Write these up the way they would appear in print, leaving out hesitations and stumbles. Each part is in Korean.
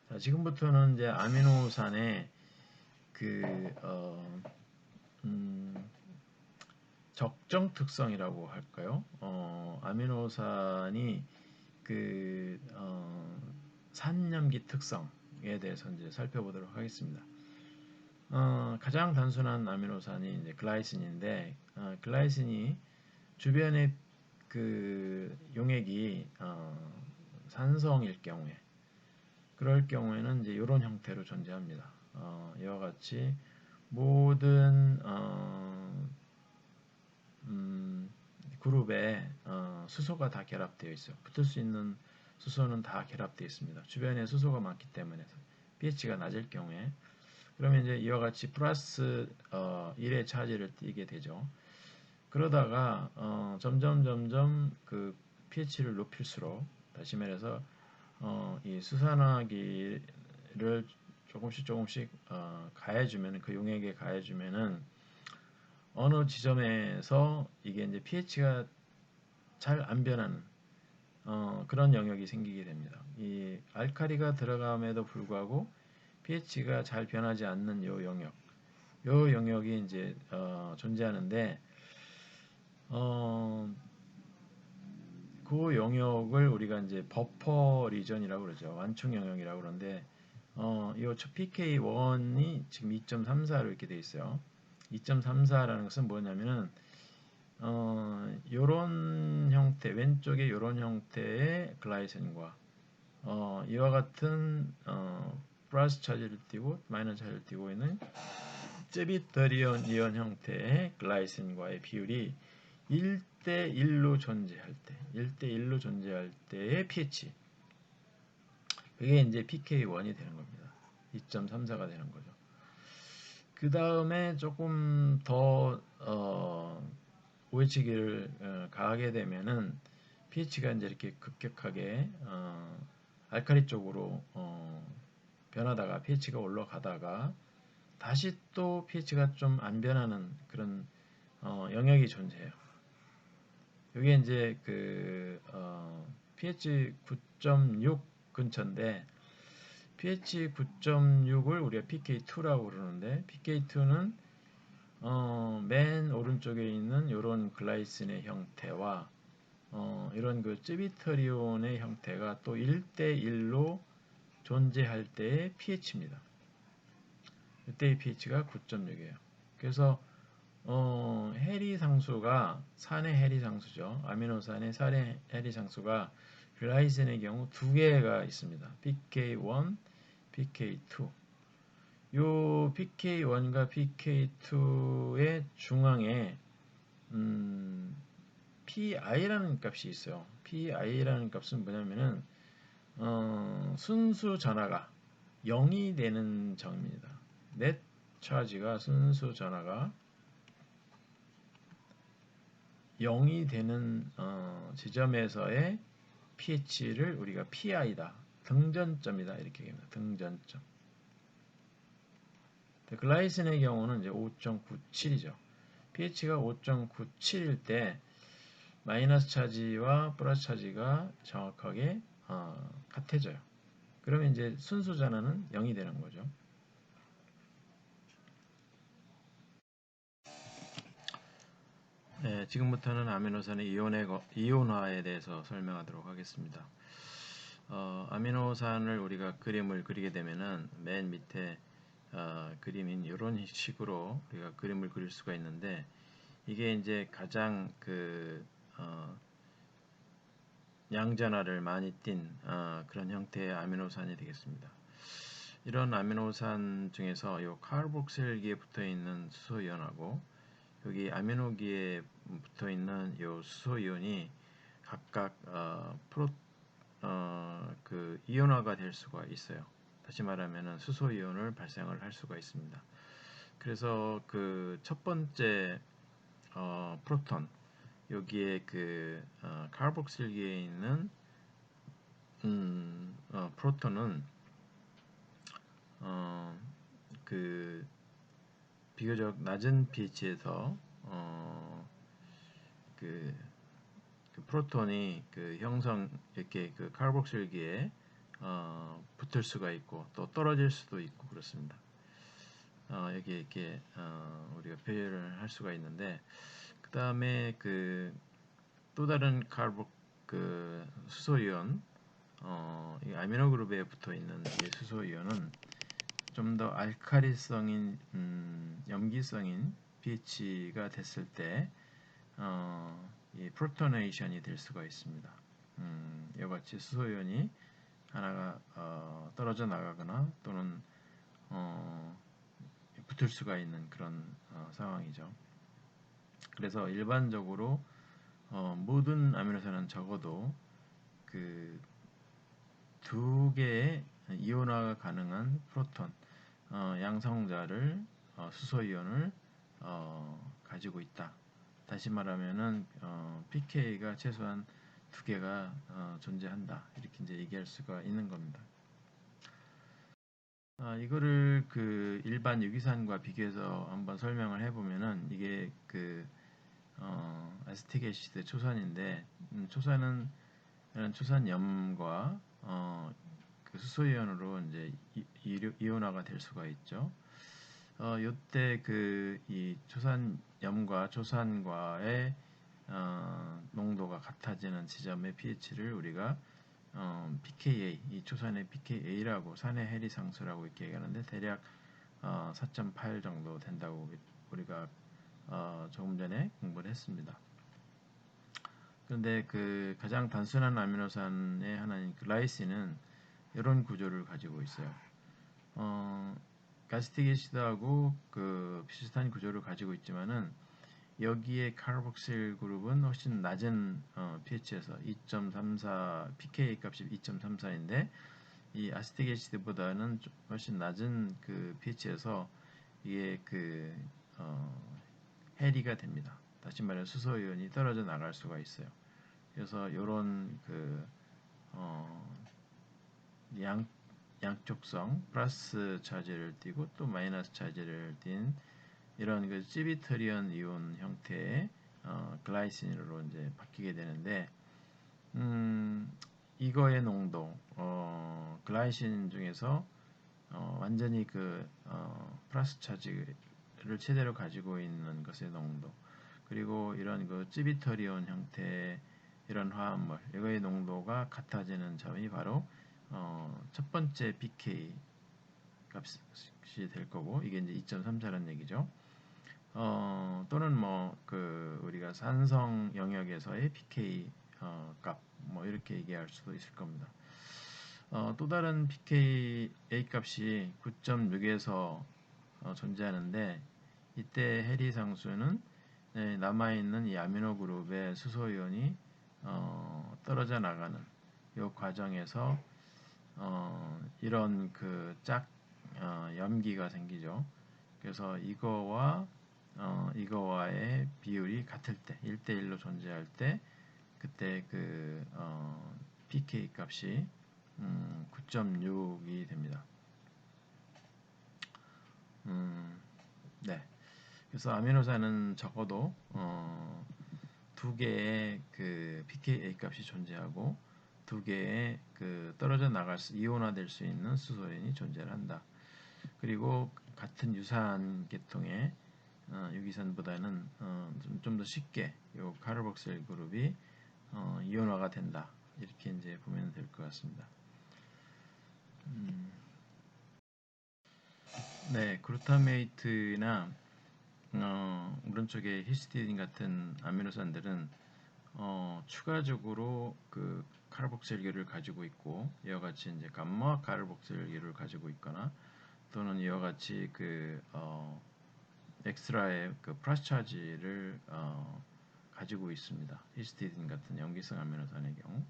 자, 지금부터는 이제 아미노산의 그 적정 특성이라고 할까요? 아미노산이 그 산염기 특성에 대해서 이제 살펴보도록 하겠습니다. 가장 단순한 아미노산이 이제 글라이신인데, 글라이신이 주변의 그 용액이 산성일 경우에, 그럴 경우에는 이제 이런 형태로 존재합니다. 이와 같이 모든 그룹에 수소가 다 결합되어 있어요. 붙을 수 있는 수소는 다 결합되어 있습니다. 주변에 수소가 많기 때문에 pH가 낮을 경우에, 그러면 이제 이와 같이 플러스 1의 차지를 띠게 되죠. 그러다가 점점 그 pH를 높일수록, 다시 말해서 이 수산화기를 조금씩 가해주면, 그 용액에 가해주면은 어느 지점에서 이게 이제 pH가 잘 안 변하는 그런 영역이 생기게 됩니다. 이 알카리가 들어감에도 불구하고 pH가 잘 변하지 않는 요 영역이 이제 존재하는데, 어, 그 영역을 우리가 이제 버퍼 리전이라고 그러죠. 완충 영역이라고 그러는데, 이 PK1이 지금 2.34로 이렇게 돼 있어요. 2.34라는 것은 뭐냐면은, 요런 형태, 왼쪽에 요런 형태의 글라이센과, 이와 같은, 플러스 차지를 띠고, 마이너스 차지를 띠고 있는 제비터리온 이온 형태의 글라이센과의 비율이 1대1로 존재할 때, 1대1로 존재할 때의 pH. 그게 이제 PK1이 되는 겁니다. 2.34가 되는 거죠. 그 다음에 조금 더, OH기를 가하게 되면은 pH가 이제 이렇게 급격하게, 알카리 쪽으로, 변하다가 pH가 올라가다가 다시 또 pH가 좀 안 변하는 그런, 영역이 존재해요. 이게 이제 pH 9.6 근처인데, pH 9.6을 우리가 PK2라고 그러는데, PK2는 맨 오른쪽에 있는 이런 글라이신의 형태와 이런 그 쯔비터리온의 형태가 또 1대1로 존재할 때의 pH입니다. 이때의 pH가 9.6이에요. 그래서 해리상수가, 산의 해리상수죠. 아미노산의 산의 해리상수가 글라이신의 경우 두 개가 있습니다. PK1, PK2. 요 PK1과 PK2의 중앙에 PI라는 값이 있어요. PI라는 값은 뭐냐면은 순수 전하가 0이 되는 점입니다. 넷 차지가, 순수 전하가 0이 되는 지점에서의 pH를 우리가 PI다, 등전점이다, 이렇게 얘기합니다. 등전점. 글라이신의 경우는 이제 5.97이죠. pH가 5.97일 때 마이너스 차지와 플러스 차지가 정확하게 같아져요. 그러면 이제 순수 전하는 0이 되는 거죠. 네, 지금부터는 아미노산의 이온화에 대해서 설명하도록 하겠습니다. 아미노산을 우리가 그림을 그리게 되면은 맨 밑에 그림인 이런 식으로 우리가 그림을 그릴 수가 있는데, 이게 이제 가장 양전하를 많이 띤 그런 형태의 아미노산이 되겠습니다. 이런 아미노산 중에서 이 카르복실기에 붙어 있는 수소이온하고 여기 아미노기에 붙어 있는 이 수소이온이 각각 이온화가 될 수가 있어요. 다시 말하면 수소이온을 발생을 할 수가 있습니다. 그래서 그 첫 번째 프로톤, 여기에 카르복실기에 있는 프로톤은 그 비교적 낮은 pH에서 그 프로톤이 이렇게 카르복실기에 붙을 수가 있고 또 떨어질 수도 있고 그렇습니다. 여기 이렇게 우리가 표현을 할 수가 있는데, 그 다음에 그 또 다른 수소이온, 이 아미노 그룹에 붙어 있는 이 수소이온은 좀 더 알카리성인, 염기성인 pH가 됐을 때 이 프로토네이션이 될 수가 있습니다. 이와 같이 수소이온이 하나가 떨어져 나가거나 또는 붙을 수가 있는 그런 상황이죠. 그래서 일반적으로 모든 아미노산은 적어도 그 두 개의 이온화가 가능한 프로톤, 양성자를 수소이온을 가지고 있다. 다시 말하면은 pK가 최소한 두 개가 존재한다. 이렇게 이제 얘기할 수가 있는 겁니다. 이거를 그 일반 유기산과 비교해서 한번 설명을 해보면은 이게 그 아세틱 애시드 초산인데, 초산은 이런 초산염과 그 수소이온으로 이제 이온화가 될 수가 있죠. 요때 그 이 초산염과 초산과의 농도가 같아지는 지점의 pH를 우리가 pKa, 이 초산의 pKa라고, 산의 해리 상수라고 이렇게 얘기하는데, 대략 4.8 정도 된다고 우리가 조금 전에 공부를 했습니다. 그런데 그 가장 단순한 아미노산의 하나인 글라이신은 이런 구조를 가지고 있어요. 가스틱 애시드하고 그 비슷한 구조를 가지고 있지만은 여기에 카르복실 그룹은 훨씬 낮은 pH에서 2.34, pK 값이 2.34인데 이 아세틱 애시드보다는 훨씬 낮은 그 pH에서 이게 그 해리가 됩니다. 다시 말해 수소이온이 떨어져 나갈 수가 있어요. 그래서 이런 그 양쪽성 플러스 차지를 띠고 또 마이너스 차지를 띤 이런 그 시비트리온 이온 형태의 글라이신으로 이제 바뀌게 되는데, 이거의 농도, 글라이신 중에서 완전히 그 플러스 차지를 최대로 가지고 있는 것의 농도, 그리고 이런 그 시비터리온 형태의 이런 화합물, 이거의 농도가 같아지는 점이 바로 첫 번째 pK 값이 될 거고, 이게 이제 2.34라는 얘기죠. 또는 뭐 그 우리가 산성 영역에서의 pK 값, 뭐 이렇게 얘기할 수도 있을 겁니다. 또 다른 pKa 값이 9.6에서 존재하는데, 이때 해리 상수는 남아있는 이 아미노 그룹의 수소이온이 떨어져 나가는 이 과정에서 이런 그 염기가 생기죠. 그래서 이거와의 비율이 같을 때, 1대1로 존재할 때, 그때 그 pK 값이 9.6이 됩니다. 네. 그래서 아미노산은 적어도 두 개의 그 pKa 값이 존재하고 두 개의 그 떨어져 나갈 이온화될 수 있는 수소연이 존재한다. 그리고 같은 유사한 계통의 유기산보다는 좀 더 쉽게 이 카르복실 그룹이 이온화가 된다. 이렇게 이제 보면 될 것 같습니다. 네, 글루타메이트나 오른쪽에 히스티딘 같은 아미노산들은 추가적으로 그 카르복실계를 가지고 있고, 이와 같이 이제 감마 카르복실계를 가지고 있거나, 또는 이와 같이 그 엑스트라의 그 플러스 차지를 가지고 있습니다. 히스티딘 같은 염기성 아미노산의 경우.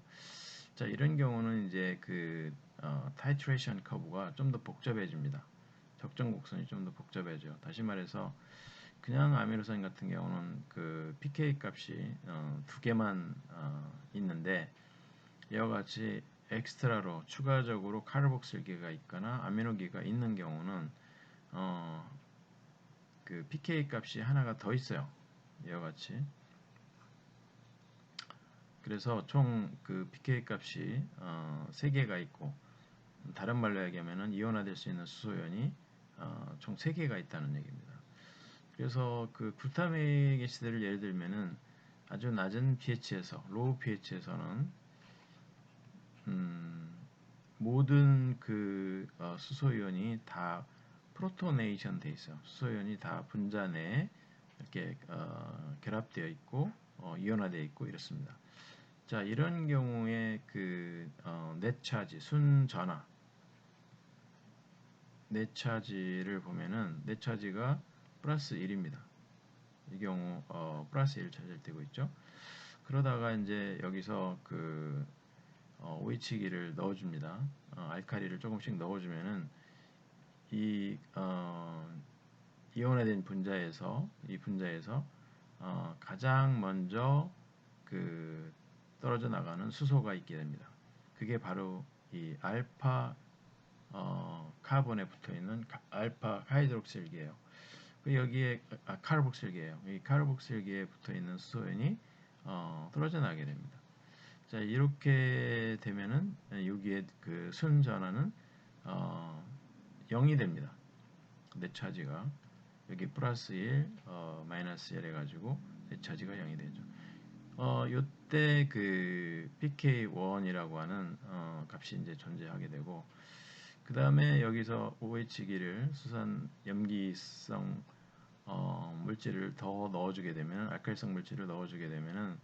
자, 이런 경우는 이제 그 타이트레이션 커브가 좀 더 복잡해집니다. 적정 곡선이 좀 더 복잡해져. 다시 말해서 그냥 아미노산 같은 경우는 그 pK 값이 두 개만 있는데, 이와 같이 엑스트라로 추가적으로 카르복실계가 있거나 아미노계가 있는 경우는 그 pK 값이 하나가 더 있어요. 이와 같이. 그래서 총 그 pK 값이 3개가 있고, 다른 말로 얘기하면은 이온화될 수 있는 수소연이 총 3개가 있다는 얘기입니다. 그래서 그 글루타믹 애시드를 예를 들면은 아주 낮은 pH에서 로우 pH에서는 모든 그 수소이온이 다 프로토네이션 돼 있어요. 수소이온이 다 분자 내에 이렇게 결합되어 있고 이온화되어 있고 이렇습니다. 자, 이런 경우에 그 넷차지 순전화 넷차지를 보면은 넷차지가 플러스 1입니다. 이 경우 플러스 1 차지되고 있죠. 그러다가 이제 여기서 그 OH기를 넣어줍니다. 알카리를 조금씩 넣어주면은 이 이온화된 분자에서 이 분자에서 가장 먼저 그 떨어져 나가는 수소가 있게 됩니다. 그게 바로 이 알파 카본에 붙어 있는 알파 하이드록실기예요. 여기에 카르복실기예요. 이 카르복실기에 붙어 있는 수소연이 떨어져 나게 됩니다. 자, 이렇게 되면은 여기에 그 순전화는 0이 됩니다. 넷차지가 여기 플러스 1, 마이너스 1 해가지고 넷차지가 0이 되죠. 요때 그 pK1이라고 하는 값이 이제 존재하게 되고, 그 다음에 여기서 OH기를 수산 염기성 물질을 더 넣어주게 되면, 알칼리성 물질을 넣어주게 되면은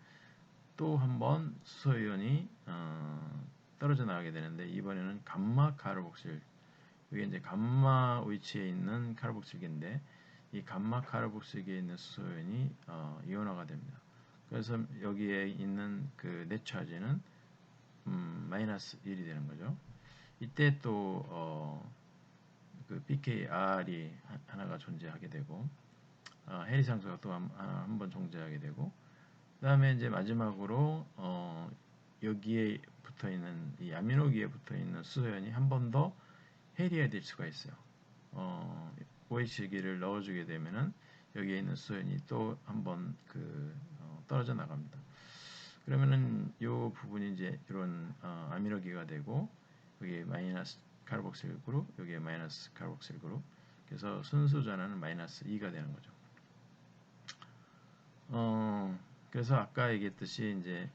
또 한번 수소이온이 떨어져 나가게 되는데, 이번에는 감마 카르복실, 이게 이제 감마 위치에 있는 카르복실기인데, 이 감마 카르복실기에 있는 수소이온이 이온화가 됩니다. 그래서 여기에 있는 그 넷차지는 마이너스 1이 되는 거죠. 이때 또 그 pKr이 하나가 존재하게 되고, 해리상수가 또 한 번 존재하게 되고, 그 다음에 이제 마지막으로 여기에 붙어 있는 이 아미노기에 붙어 있는 수소연이 한 번 더 해리화될 수가 있어요. OH기를 넣어주게 되면은 여기에 있는 수소연이 또 한 번 그 떨어져 나갑니다. 그러면은 이 부분이 이제 이런 아미노기가 되고, 여기에 마이너스 카르복실 그룹, 여기에 마이너스 카르복실 그룹, 그래서 순수 전환은 마이너스 2가 되는 거죠. 그래서 아까 얘기했듯이 이제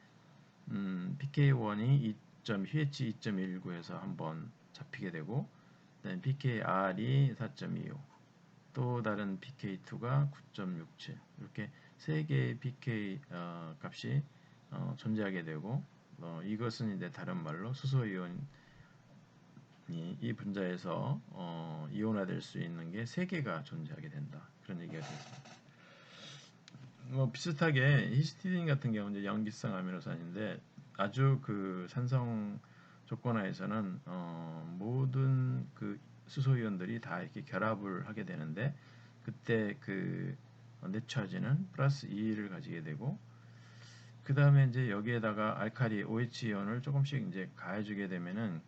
pK1이 pH 2.19에서 한번 잡히게 되고, 그다음에 pKr이 4.25, 또 다른 pK2가 9.67, 이렇게 세 개의 pK 값이 존재하게 되고, 이것은 이제 다른 말로 수소이온이 이 분자에서 이온화될 수 있는 게 세 개가 존재하게 된다, 그런 얘기가 되겠습니다. 뭐 비슷하게 히스티딘 같은 경우는 이제 염기성 아미노산인데, 아주 그 산성 조건하에서는 모든 그 수소이온들이 다 이렇게 결합을 하게 되는데, 그때 그 넷차지는 플러스 2를 가지게 되고, 그 다음에 이제 여기에다가 알칼리 OH 이온을 조금씩 이제 가해주게 되면은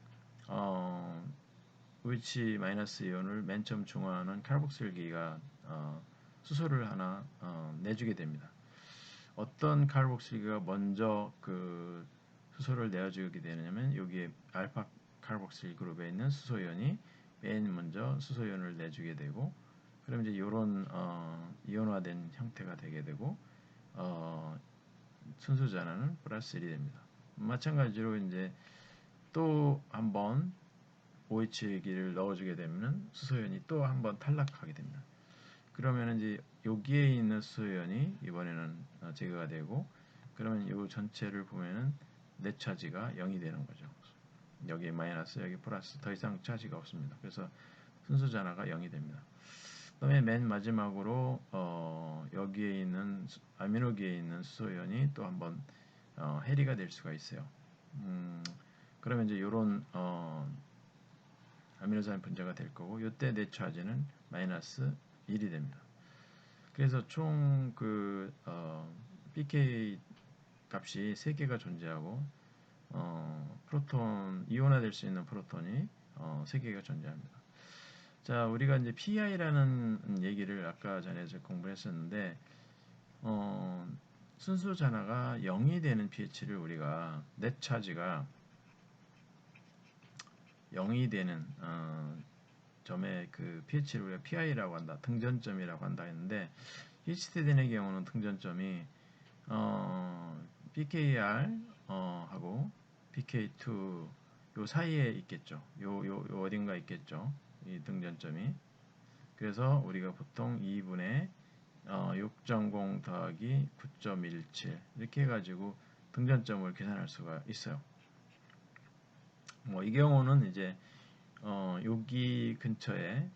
OH 마이너스 이온을 맨 처음 중화하는 카르복실기가 수소를 하나 내주게 됩니다. 어떤 카르복실기가 먼저 그 수소를 내어주게 되냐면, 여기에 알파 카르복실 그룹에 있는 수소이온이 맨 먼저 수소이온을 내주게 되고, 그럼 이제 이런 이온화된 형태가 되게 되고, 순수 전환은 플러스 1이 됩니다. 마찬가지로 이제 또 한번 OH기를 넣어주게 되면 수소연이 또 한번 탈락하게 됩니다. 그러면 이제 여기에 있는 수소연이 이번에는 제거가 되고, 그러면 이 전체를 보면은 넷 차지가 0이 되는 거죠. 여기 마이너스, 여기 플러스, 더 이상 차지가 없습니다. 그래서 순수 전화가 0이 됩니다. 그다음에 맨 마지막으로 여기에 있는 아미노기에 있는 수소연이 또 한번 해리가 될 수가 있어요. 그러면 이제 이런 아미노산 분자가 될 거고, 이때 넷 차지는 마이너스 1이 됩니다. 그래서 총 그 pK 값이 3개가 존재하고, 프로톤 이온화될 수 있는 프로톤이 3개가 존재합니다. 자, 우리가 이제 PI라는 얘기를 아까 전에 공부했었는데, 순수 잔화가 0이 되는 pH를 우리가 넷 차지가 0이 되는 점의 그 pH를 우리가 PI라고 한다, 등전점이라고 한다 했는데 히스티딘의 경우는 등전점이 pKr 하고 pK2 요 사이에 있겠죠. 요 어딘가 있겠죠. 이 등전점이. 그래서 우리가 보통 2분의 6.0 더하기 9.17 이렇게 해가지고 등전점을 계산할 수가 있어요. 뭐 이 경우는 이제 여기 근처에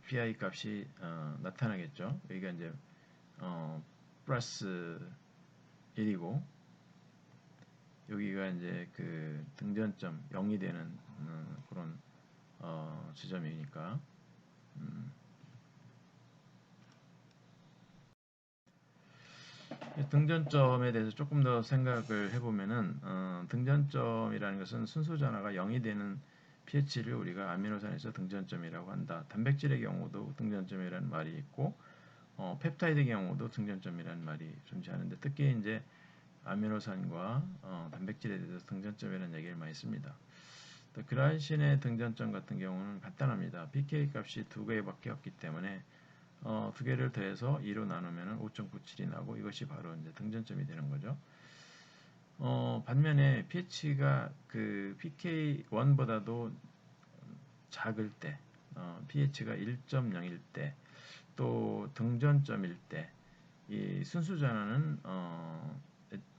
PI 값이 나타나겠죠. 여기가 이제 플러스 1이고 여기가 이제 그 등전점 0이 되는 그런 지점이니까 등전점에 대해서 조금 더 생각을 해보면은 등전점이라는 것은 순수 전하가 0이 되는 pH를 우리가 아미노산에서 등전점이라고 한다. 단백질의 경우도 등전점이라는 말이 있고 펩타이드의 경우도 등전점이라는 말이 존재하는데 특히 이제 아미노산과 단백질에 대해서 등전점이라는 얘기를 많이 씁니다. 글라이신의 등전점 같은 경우는 간단합니다. pK 값이 두 개밖에 없기 때문에 두 개를 더해서 2로 나누면 5.97이 나고 이것이 바로 이제 등전점이 되는 거죠. 반면에 pH가 그 pK1보다도 작을 때, pH가 1.0일 때, 또 등전점일 때, 이 순수 전하는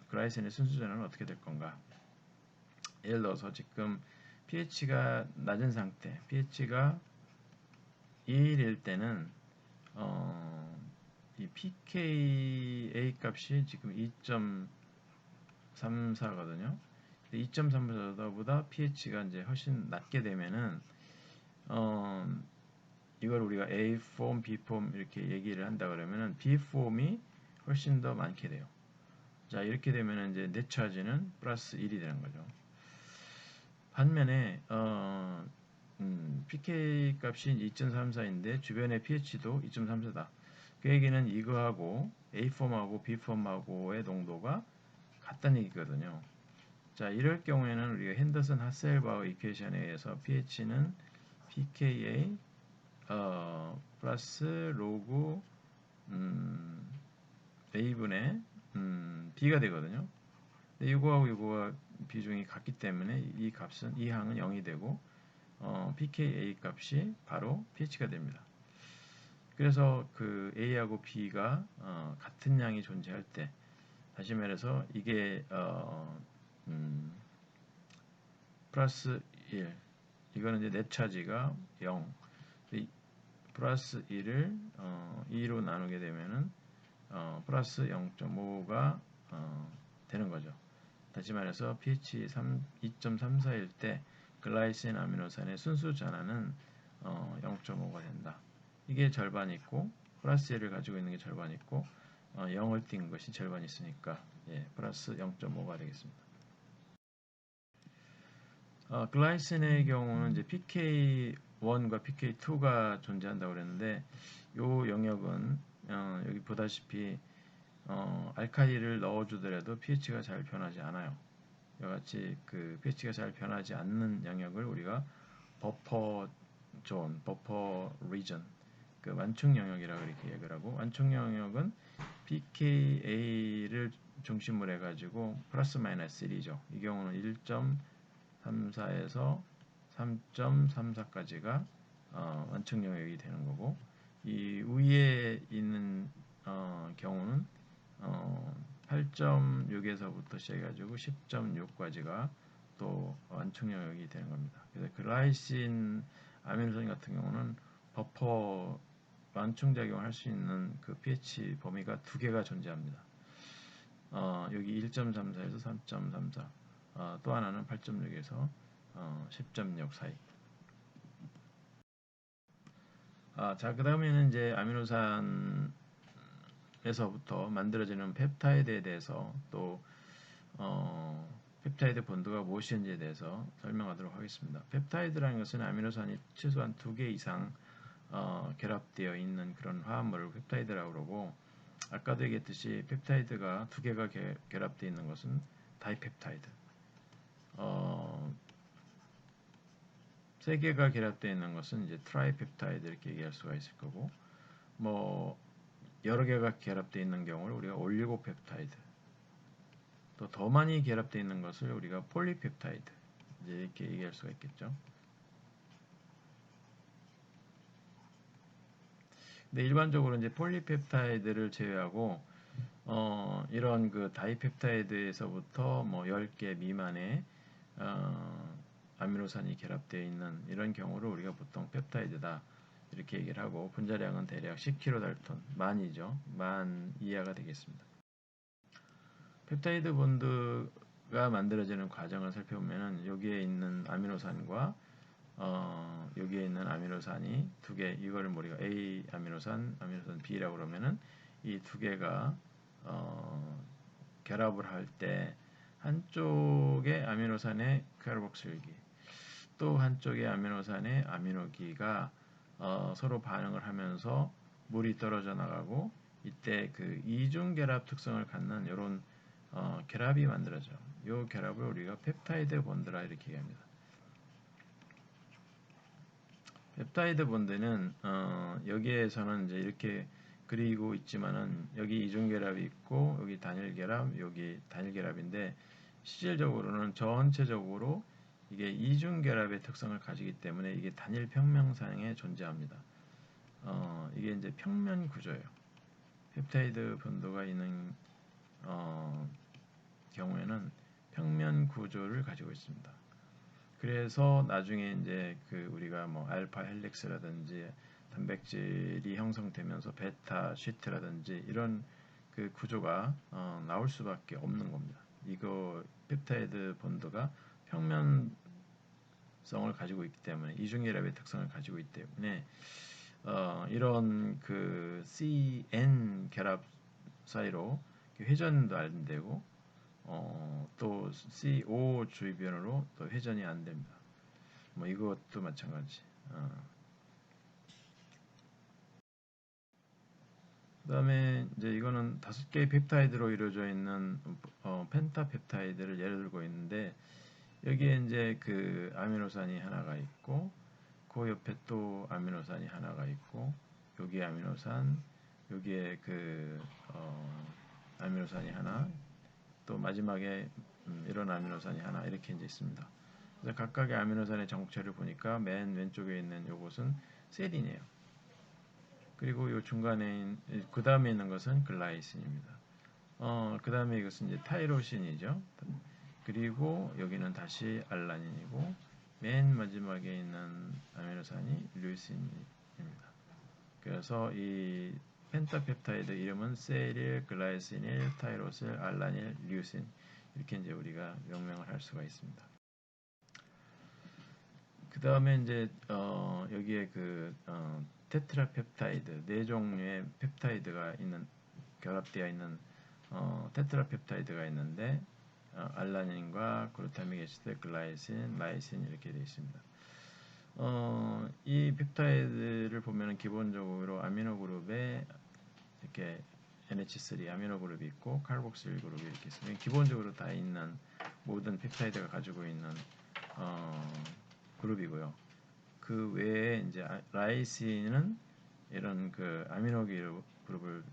글라이신의 순수 전하는 어떻게 될 건가? 예를 들어서 지금 pH가 낮은 상태, pH가 2일 때는 이 pKa 값이 지금 2.34거든요. 2.34보다 pH가 이제 훨씬 낮게 되면은 이걸 우리가 A 폼, B 폼 이렇게 얘기를 한다 그러면은 B 폼이 훨씬 더 많게 돼요. 자, 이렇게 되면은 이제 넷 차지는 플러스 1이 되는 거죠. 반면에 pK 값이 2.34인데 주변의 pH도 2.34다. 그 얘기는 이거하고 A폼하고 B폼하고의 농도가 같다는 얘기거든요. 자, 이럴 경우에는 우리가 핸더슨 하셀바우 이퀘이션에 의해서 pH는 pKa 플러스 로그 A분의 B가 되거든요. 근데 이거하고 이거가 비중이 같기 때문에 이 값은 이 항은 0이 되고 pKa 값이 바로 pH가 됩니다. 그래서 그 A하고 B가 같은 양이 존재할 때 다시 말해서 이게 플러스 1 이거는 이제 넷 차지가 0 플러스 1을 2로 나누게 되면은 플러스 0.5가 되는 거죠. 다시 말해서 pH 2.34일 때 글라이신 아미노산의 순수 전하는 0.5가 된다. 이게 절반 있고 플러스 1을 가지고 있는 게 절반 있고 0을 띈 것이 절반 있으니까 플러스 0.5가 되겠습니다. 글라이신의 경우는 이제 PK1과 PK2가 존재한다고 그랬는데 이 영역은 여기 보다시피 알칼리를 넣어주더라도 pH가 잘 변하지 않아요. 이같이 그 pH가 잘 변하지 않는 영역을 우리가 버퍼 존, 버퍼 리전, 그 완충 영역이라고 이렇게 얘기를 하고 완충 영역은 pKa를 중심으로 해가지고 플러스 마이너스 1이죠. 이 경우는 1.34에서 3.34까지가 완충 영역이 되는 거고 이 위에 있는 경우는 8.6에서부터 시작해가지고 10.6까지가 또 완충 영역이 되는 겁니다. 그래서 글라이신 아미노산 같은 경우는 버퍼 완충 작용을 할 수 있는 그 pH 범위가 두 개가 존재합니다. 여기 1.34에서 3.34, 또 하나는 8.6에서 10.6 사이. 자, 그 다음에는 이제 아미노산에서부터 만들어지는 펩타이드에 대해서 또 펩타이드 본드가 무엇인지에 대해서 설명하도록 하겠습니다. 펩타이드라는 것은 아미노산이 최소한 2개 이상 결합되어 있는 그런 화합물을 펩타이드라고 그러고 아까도 얘기했듯이 펩타이드가 2개가 결합되어 있는 것은 다이펩타이드. 세 개가 결합되어 있는 것은 이제 트라이펩타이드 이렇게 얘기할 수가 있을 거고, 뭐 여러 개가 결합되어 있는 경우를 우리가 올리고펩타이드, 또 더 많이 결합되어 있는 것을 우리가 폴리펩타이드 이제 이렇게 얘기할 수가 있겠죠. 근데 일반적으로 이제 폴리펩타이드를 제외하고 이런 그 다이펩타이드에서부터 뭐 10개 미만의 아미노산이 결합되어 있는 이런 경우를 우리가 보통 펩타이드다 이렇게 얘기를 하고, 분자량은 대략 10kDalton, 만이죠. 만 이하가 되겠습니다. 펩타이드 본드가 만들어지는 과정을 살펴보면은 여기에 있는 아미노산과 여기에 있는 아미노산이 두 개, 이거를 우리가 A 아미노산, 아미노산 B라고 그러면은 이 두 개가 결합을 할 때 한쪽의 아미노산의 카르복실기, 또 한쪽의 아미노산의 아미노기가 서로 반응을 하면서 물이 떨어져 나가고, 이때 그 이중 결합 특성을 갖는 이런 결합이 만들어져. 이 결합을 우리가 펩타이드 본드라 이렇게 얘기합니다. 펩타이드 본드는 여기에서는 이제 이렇게 그리고 있지만은 여기 이중 결합이 있고 여기 단일 결합, 여기 단일 결합인데, 실질적으로는 전체적으로 이게 이중 결합의 특성을 가지기 때문에 이게 단일 평면상에 존재합니다. 이게 이제 평면 구조예요. 펩타이드 본드가 있는 경우에는 평면 구조를 가지고 있습니다. 그래서 나중에 이제 그 우리가 뭐 알파 헬릭스라든지 단백질이 형성되면서 베타 시트라든지 이런 그 구조가 나올 수밖에 없는 겁니다. 이거 펩타이드 본드가 평면성을 가지고 있기 때문에, 이중결합의 특성을 가지고 있기 때문에 이런 그 CN 결합 사이로 회전도 안 되고 또 CO 주입변으로 또 회전이 안 됩니다. 뭐 이것도 마찬가지. 그다음에 이제 이거는 5개의 펩타이드로 이루어져 있는 펜타펩타이드를 예를 들고 있는데, 여기에 이제 그 아미노산이 하나가 있고 그 옆에 또 아미노산이 하나가 있고, 여기에 아미노산, 여기에 그 아미노산이 하나, 또 마지막에 이런 아미노산이 하나 이렇게 이제 있습니다. 그래서 각각의 아미노산의 정체를 보니까 맨 왼쪽에 있는 요것은 세린이에요. 그리고 요 중간에 그 다음에 있는 것은 글라이신입니다. 그 다음에 이것은 이제 타이로신이죠. 그리고 여기는 다시 알라닌이고, 맨 마지막에 있는 아미노산이 류신입니다. 그래서 이 펜타펩타이드 이름은 세릴, 글라이시닐, 타이로실, 알라닐, 류신 이렇게 이제 우리가 명명을 할 수가 있습니다. 그 다음에 이제 여기에 그 테트라펩타이드, 네 종류의 펩타이드가 있는, 결합되어 있는 테트라펩타이드가 있는데 알라닌과 글루타믹 애시드, 글라이신, 라이신 이렇게 되어 있습니다. 이 펩타이드를 보면은 기본적으로 아미노 그룹에 이렇게 NH3 아미노 그룹이 있고 카르복실 그룹이 이렇게 있으면 기본적으로 다 있는 모든 펩타이드가 가지고 있는 그룹이고요. 그 외에 이제 라이신은 이런 그 아미노 그룹을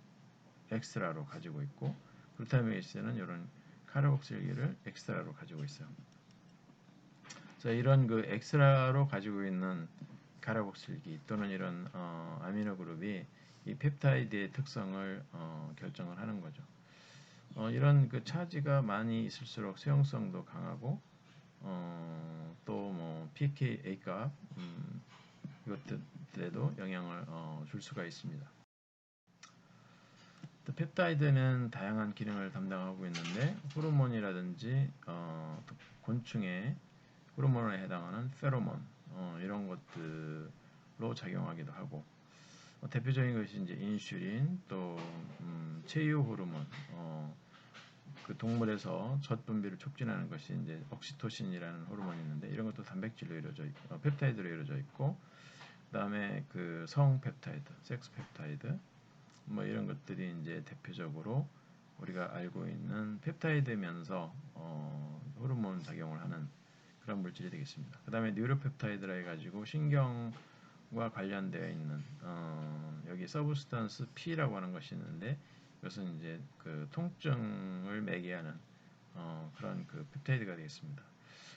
엑스트라로 가지고 있고, 글루타믹 애시드는 이런 카르복실기를 엑스트라로 가지고 있어요. 자, 이런 그 엑스트라로 가지고 있는 카르복실기 또는 이런 아미노 그룹이 이 펩타이드의 특성을 결정을 하는 거죠. 이런 그 차지가 많이 있을수록 수용성도 강하고 또 뭐 pKa 값 이것들에도 영향을 줄 수가 있습니다. 펩타이드는 다양한 기능을 담당하고 있는데, 호르몬이라든지 곤충의 호르몬에 해당하는 페로몬 이런 것들로 작용하기도 하고, 대표적인 것이 이제 인슐린, 또 체유 호르몬, 그 동물에서 젖 분비를 촉진하는 것이 이제 옥시토신이라는 호르몬이 있는데, 이런 것도 단백질로 이루어져 있고 펩타이드로 이루어져 있고, 그다음에 그 성 펩타이드, 섹스 펩타이드 뭐 이런 것들이 이제 대표적으로 우리가 알고 있는 펩타이드면서 호르몬 작용을 하는 그런 물질이 되겠습니다. 그 다음에 뉴로펩타이드라 해가지고 신경과 관련되어 있는 여기 서브스탄스 P라고 하는 것이 있는데 이것은 이제 그 통증을 매개하는 그런 그 펩타이드가 되겠습니다.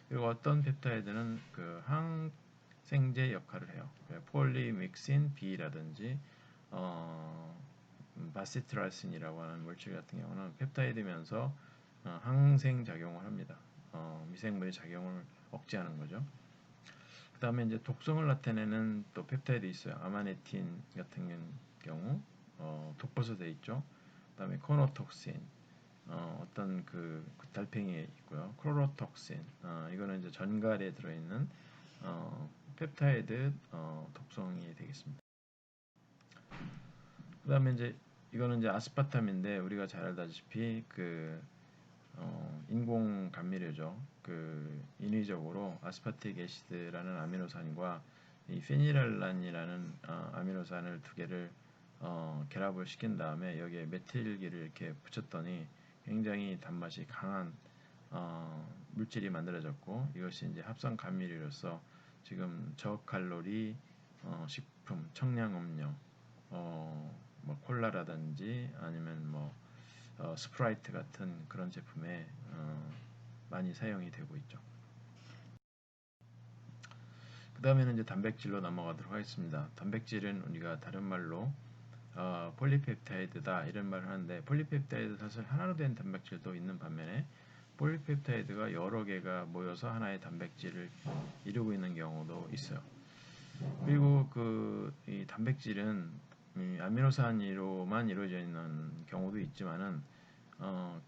그리고 어떤 펩타이드는 그 항생제 역할을 해요. 폴리믹신 B라든지 바시트라신이라고 하는 물질 같은 경우는 펩타이드면서 항생 작용을 합니다. 미생물의 작용을 억제하는 거죠. 그 다음에 이제 독성을 나타내는 또 펩타이드 있어요. 아마네틴 같은 경우 독버섯 돼 있죠. 그 다음에 코노톡신, 어떤 그 달팽이에 있고요. 클로로톡신, 이거는 이제 전갈에 들어있는 펩타이드 독성이 되겠습니다. 그 다음에 이제 이거는 이제 아스파탐인데 우리가 잘 알다시피 그 인공 감미료죠. 그 인위적으로 아스파틱 애시드라는 아미노산과 이 페니랄란이라는 아미노산을 두 개를 결합을 시킨 다음에 여기에 메틸기를 이렇게 붙였더니 굉장히 단맛이 강한 물질이 만들어졌고 이것이 이제 합성 감미료로서 지금 저칼로리 식품, 청량음료, 뭐 콜라라든지 아니면 뭐 스프라이트 같은 그런 제품에 많이 사용이 되고 있죠. 그 다음에는 이제 단백질로 넘어가도록 하겠습니다. 단백질은 우리가 다른 말로 폴리펩타이드다 이런 말을 하는데 폴리펩타이드 사실 하나로 된 단백질도 있는 반면에 폴리펩타이드가 여러 개가 모여서 하나의 단백질을 이루고 있는 경우도 있어요. 그리고 이 단백질은 아미노산으로만 이루어져 있는 경우도 있지만은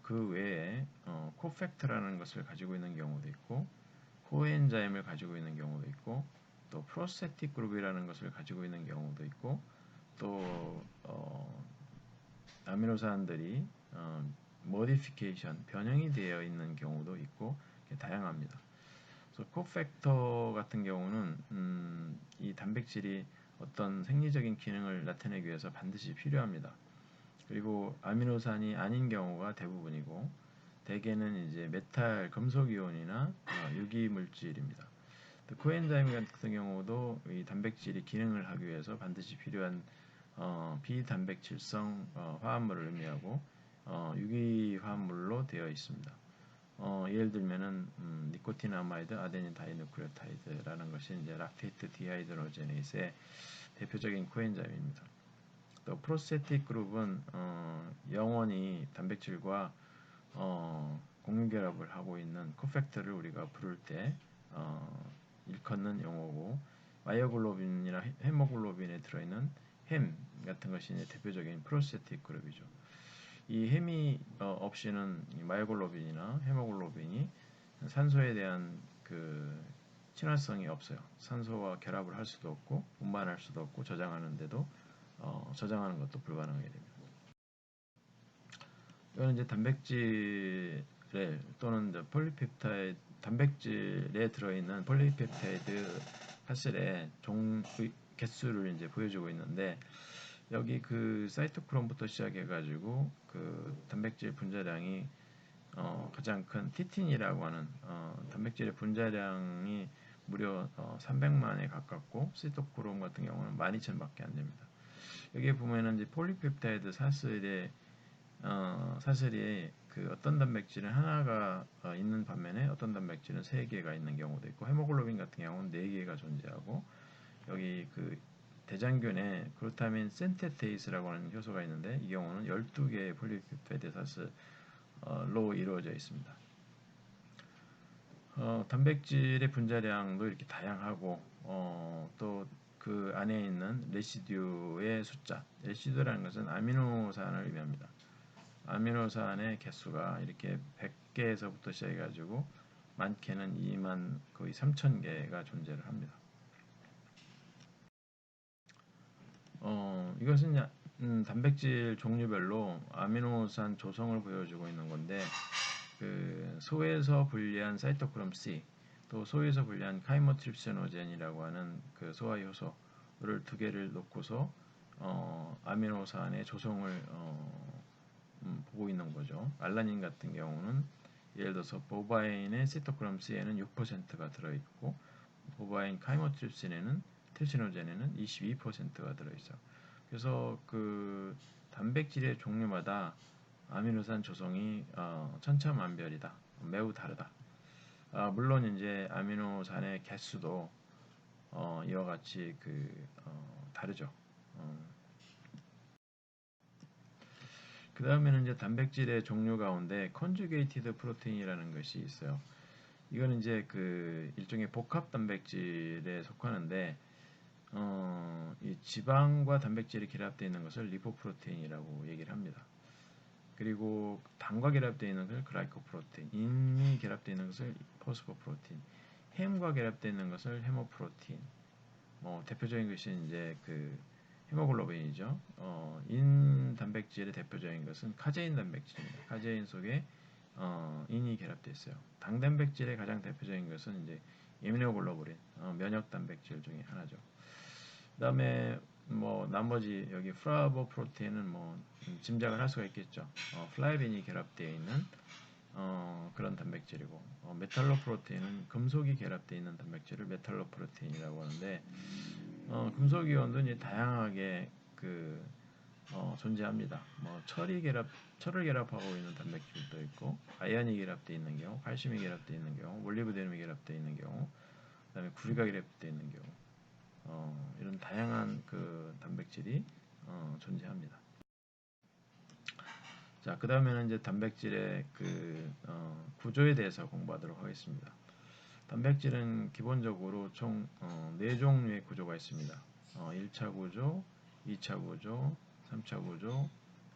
그 외에 코팩터라는 것을 가지고 있는 경우도 있고 코엔자임을 가지고 있는 경우도 있고 또 프로스테틱 그룹이라는 것을 가지고 있는 경우도 있고 또 아미노산들이 모디피케이션 변형이 되어 있는 경우도 있고 다양합니다. 그래서 코팩터 같은 경우는 이 단백질이 어떤 생리적인 기능을 나타내기 위해서 반드시 필요합니다. 그리고 아미노산이 아닌 경우가 대부분이고 대개는 이제 메탈 금속 이온이나 유기 물질입니다. 코엔자임 같은 경우도 이 단백질이 기능을 하기 위해서 반드시 필요한 비단백질성 화합물을 의미하고 유기 화합물로 되어 있습니다. 예를 들면은 니코티나마이드 아데닌 다이누클레오타이드라는 것이 이제 락테이트 디하이드로제네이스의 대표적인 코엔자임입니다. 또 프로스테틱 그룹은 영원히 단백질과 공유결합을 하고 있는 코팩터를 우리가 부를 때 일컫는 용어고 마이오글로빈이나 헤모글로빈에 들어있는 햄 같은 것이 대표적인 프로스테틱 그룹이죠. 이 햄이 없이는 마이오글로빈이나 헤모글로빈이 산소에 대한 그 친화성이 없어요. 산소와 결합을 할 수도 없고 운반할 수도 없고 저장하는데도 저장하는 것도 불가능하게 됩니다. 이거는 이제 단백질에 또는 이제 폴리펩타이드 단백질에 들어있는 폴리펩타이드 파슬의 개수를 이제 보여주고 있는데 여기 그 사이토크롬부터 시작해가지고 그 단백질 분자량이 가장 큰 티틴이라고 하는 단백질의 분자량이 무려 300만에 가깝고 시토크롬 같은 경우는 12,000밖에 안 됩니다. 여기에 보면은 이제 폴리펩타이드 사슬이 그 어떤 단백질은 하나가 있는 반면에 어떤 단백질은 3개가 있는 경우도 있고 헤모글로빈 같은 경우는 4개가 존재하고 여기 그 대장균에 글루타민 센테테이스라고 하는 효소가 있는데 이 경우는 12개의 폴리펩타이드 사슬로 이루어져 있습니다. 단백질의 분자량도 이렇게 다양하고 또 그 안에 있는 레시듀의 숫자, 레시듀라는 것은 아미노산을 의미합니다. 아미노산의 개수가 이렇게 100개에서부터 시작해가지고 많게는 2만 거의 3,000개가 존재를 합니다. 이것은 단백질 종류별로 아미노산 조성을 보여주고 있는 건데 그 소에서 분리한 사이토크롬 C 또 소에서 분리한 카이모트립시노젠이라고 하는 그 소화 효소를 2개를 놓고서 아미노산의 조성을 보고 있는 거죠. 알라닌 같은 경우는 예를 들어서 보바인의 시토크롬 C에는 6%가 들어있고 보바인 카이모트립신에는 틸시노젠에는 22%가 들어있어. 그래서 그 단백질의 종류마다 아미노산 조성이 천차만별이다. 매우 다르다. 물론 이제 아미노산의 개수도 이와 같이 다르죠. 그 다음에는 이제 단백질의 종류 가운데 컨주게이티드 프로테인이라는 것이 있어요. 이거는 이제 그 일종의 복합 단백질에 속하는데 이 지방과 단백질이 결합되어 있는 것을 리포프로테인이라고 얘기를 합니다. 그리고 당과 결합되어 있는 것을 글라이코프로테인, 인이 결합되어 있는 것을 포스포프로테인, 햄과 결합되어 있는 것을 헤모프로테인. 대표적인 것이 이제 그 헤모글로빈이죠. 인 단백질의 대표적인 것은 카제인 단백질입니다. 카제인 속에 인이 결합되어 있어요. 당 단백질의 가장 대표적인 것은 이제 이뮤노글로불린, 면역 단백질 중에 하나죠. 그다음에 나머지 여기 플라보 프로테인은 짐작을 할 수가 있겠죠. 플라비닌이 결합되어 있는 그런 단백질이고, 메탈로 프로테인은 금속이 결합되어 있는 단백질을 메탈로 프로테인이라고 하는데, 금속 이온도 이제 다양하게 존재합니다. 철을 결합하고 있는 단백질도 있고, 아연이 결합되어 있는 경우, 칼슘이 결합되어 있는 경우, 몰리브데늄이 결합되어 있는 경우, 그다음에 구리가 결합되어 있는 경우, 이런 다양한 그 단백질이 존재합니다. 자, 그 다음에는 이제 단백질의 구조에 대해서 공부하도록 하겠습니다. 단백질은 기본적으로 총 4종류의 구조가 있습니다. 1차 구조, 2차 구조, 3차 구조,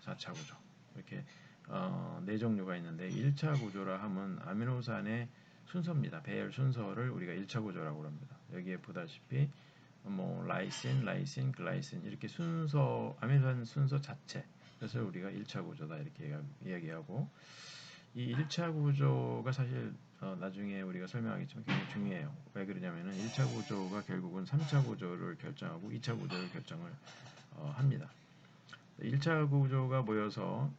4차 구조. 이렇게 4종류가 있는데 1차 구조라 하면 아미노산의 순서입니다. 배열 순서를 우리가 1차 구조라고 합니다. 여기에 보다시피 라이신, 글라이신 이렇게 아미노산 순서 자체. 그래서 우리가 1차 구조다 이렇게 이야기하고, 이 1차 구조가 사실 나중에 우리가 설명하겠지만 굉장히 중요해요. 왜 그러냐면은 1차 구조가 결국은 3차 구조를 결정하고 2차 구조를 결정을 합니다. 1차 구조가 모여서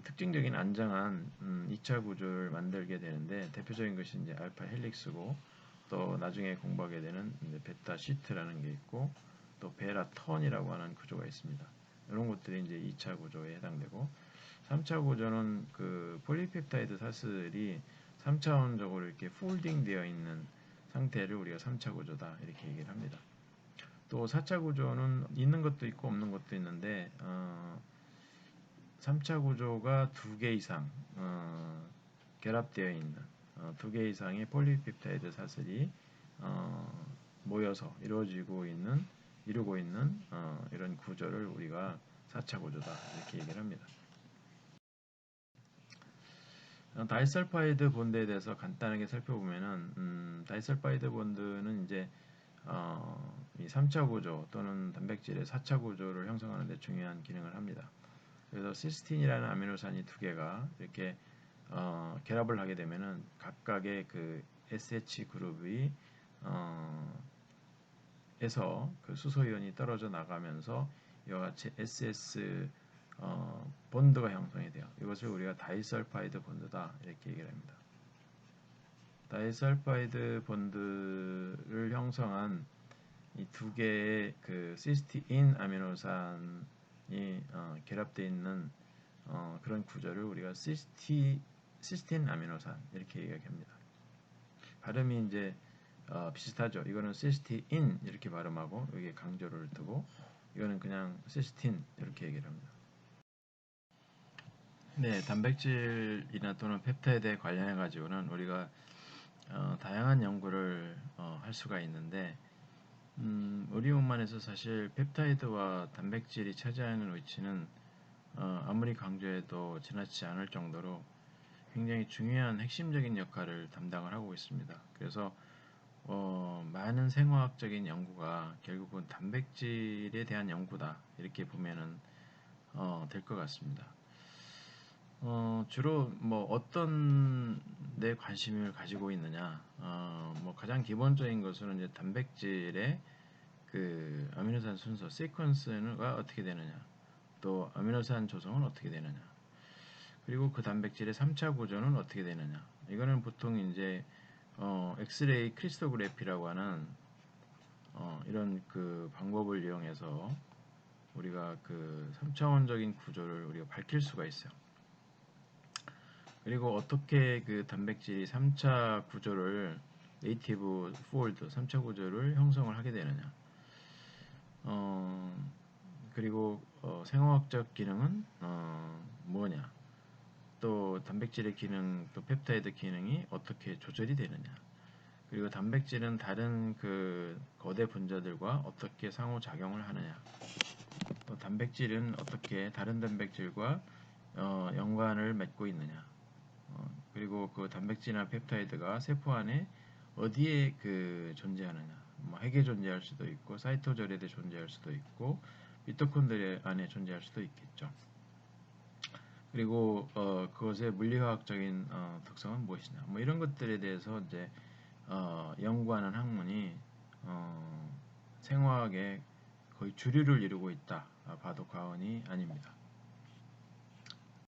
특징적인 안정한 2차 구조를 만들게 되는데, 대표적인 것이 이제 알파 헬릭스고, 또 나중에 공부하게 되는 베타 시트라는 게 있고, 또 베라 턴이라고 하는 구조가 있습니다. 이런 것들이 이제 2차 구조에 해당되고, 3차 구조는 그 폴리펩타이드 사슬이 3차원적으로 이렇게 폴딩 되어 있는 상태를 우리가 3차 구조다 이렇게 얘기를 합니다. 또 4차 구조는 있는 것도 있고 없는 것도 있는데 3차 구조가 2개 이상 결합되어 있는 2개 이상의 폴리펩타이드 사슬이 모여서 이루고 있는 이런 구조를 우리가 4차 구조다 이렇게 얘기를 합니다. 다이설파이드 본드에 대해서 간단하게 살펴보면은 다이설파이드 본드는 이제 이 3차 구조 또는 단백질의 4차 구조를 형성하는 데 중요한 기능을 합니다. 그래서 시스틴이라는 아미노산이 2개가 이렇게 결합을 하게 되면은 각각의 그 SH 그룹이 에서 그 수소이온이 떨어져 나가면서 이와 같이 SS 본드가 형성이 돼요. 이것을 우리가 다이설파이드 본드다 이렇게 얘기를 합니다. 다이설파이드 본드를 형성한 이 2개의 그 시스티인 아미노산이 결합되어 있는 그런 구조를 우리가 시스틴 아미노산 이렇게 얘기합니다. 발음이 이제 비슷하죠. 이거는 시스틴 이렇게 발음하고 여기에 강조를 두고, 이거는 그냥 시스틴 이렇게 얘기를 합니다. 네, 단백질이나 또는 펩타이드에 관련해 가지고는 우리가 다양한 연구를 할 수가 있는데, 우리 몸만에서 사실 펩타이드와 단백질이 차지하는 위치는 아무리 강조해도 지나치지 않을 정도로 굉장히 중요한 핵심적인 역할을 담당을 하고 있습니다. 그래서 많은 생화학적인 연구가 결국은 단백질에 대한 연구다 이렇게 보면은 될 것 같습니다. 주로 어떤 데 관심을 가지고 있느냐, 가장 기본적인 것은 이제 단백질의 그 아미노산 순서 시퀀스가 어떻게 되느냐, 또 아미노산 조성은 어떻게 되느냐, 그리고 그 단백질의 3차 구조는 어떻게 되느냐. 이거는 보통 이제 엑스레이 크리스토그래피라고 하는 이런 그 방법을 이용해서 우리가 그 3차원적인 구조를 우리가 밝힐 수가 있어요. 그리고 어떻게 그 단백질이 3차 구조를 네이티브 폴드 3차 구조를 형성을 하게 되느냐. 그리고 생화학적 기능은 뭐냐. 또 단백질의 기능, 또 펩타이드 기능이 어떻게 조절이 되느냐. 그리고 단백질은 다른 그 거대 분자들과 어떻게 상호작용을 하느냐. 또 단백질은 어떻게 다른 단백질과 연관을 맺고 있느냐. 그리고 그 단백질이나 펩타이드가 세포 안에 어디에 그 존재하느냐. 뭐 핵에 존재할 수도 있고 사이토졸에도 존재할 수도 있고 미토콘드리아 안에 존재할 수도 있겠죠. 그리고 그것의 물리화학적인 특성은 무엇이냐. 뭐 이런 것들에 대해서 이제 연구하는 학문이 생화학의 거의 주류를 이루고 있다 봐도 과언이 아닙니다.